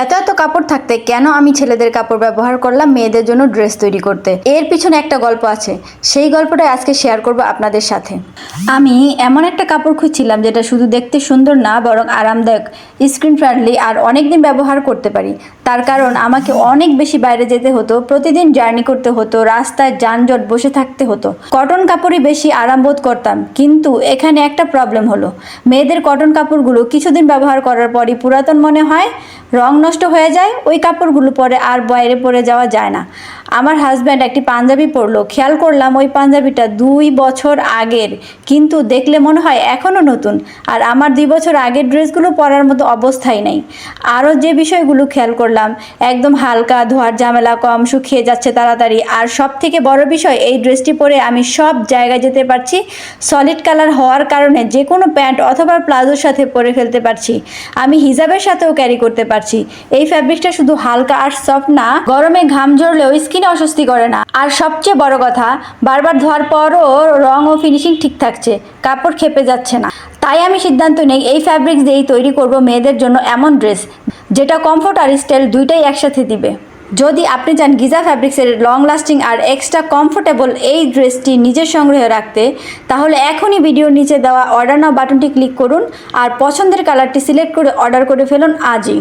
এত এত কাপড় থাকতে কেন আমি ছেলেদের কাপড় ব্যবহার করলাম মেয়েদের জন্য ড্রেস তৈরি করতে? এর পিছনে একটা গল্প আছে, সেই গল্পটাই আজকে শেয়ার করব আপনাদের সাথে। আমি এমন একটা কাপড় খুঁজছিলাম যেটা শুধু দেখতে সুন্দর না, বরং আরামদায়ক, স্কিন ফ্রেন্ডলি আর অনেকদিন ব্যবহার করতে পারি। তার কারণ আমাকে অনেক বেশি বাইরে যেতে হতো, প্রতিদিন জার্নি করতে হতো, রাস্তায় যানজট, বসে থাকতে হতো। কটন কাপড়ই বেশি আরাম বোধ করতাম, কিন্তু এখানে একটা প্রবলেম হলো। মেয়েদের কটন কাপড়গুলো কিছুদিন ব্যবহার করার পরই পুরাতন মনে হয়, রং নষ্ট হয়ে যায়, ওই কাপড়গুলো পরে আর বাইরে পরে যাওয়া যায় না। আমার হাজব্যান্ড একটি পাঞ্জাবি পরলো, খেয়াল করলাম ওই পাঞ্জাবিটা 2 বছর আগের, কিন্তু দেখলে মনে হয় এখনও নতুন। আর আমার 2 বছর আগের ড্রেসগুলো পরার মতো অবস্থাই নেই। আরও যে বিষয়গুলো খেয়াল করলাম, একদম হালকা, ধোয়ার ঝামেলা কম, শুকিয়ে যাচ্ছে তাড়াতাড়ি। আর সব থেকে বড় বিষয়, এই ড্রেসটি পরে আমি সব জায়গায় যেতে পারছি। সলিড কালার হওয়ার কারণে যে কোনো প্যান্ট অথবা প্লাজোর সাথে পরে ফেলতে পারছি। আমি হিজাবের সাথেও ক্যারি করতে পারছি। এই ফ্যাব্রিকটা শুধু হালকা আর সফট না, গরমে ঘাম ঝরলেও স্কিনে অস্বস্তি করে না। আর সবচেয়ে বড় কথা, বারবার ধোয়ার পরও রং ও ফিনিশিং ঠিক থাকছে, কাপড় খেপে যাচ্ছে না। তাই আমি সিদ্ধান্ত নেই এই ফ্যাব্রিক দিয়েই তৈরি করব মেয়েদের জন্য এমন ড্রেস যেটা কমফোর্ট আর স্টাইল দুইটাই একসাথে দিবে। যদি আপনি চান গিজা ফ্যাব্রিক্সের লং লাস্টিং আর এক্সট্রা কমফোর্টেবল এই ড্রেসটি নিজের সংগ্রহে রাখতে, তাহলে এখনই ভিডিওর নিচে দেওয়া অর্ডার নাও বাটনটি ক্লিক করুন আর পছন্দের কালারটি সিলেক্ট করে অর্ডার করে ফেলুন আজই।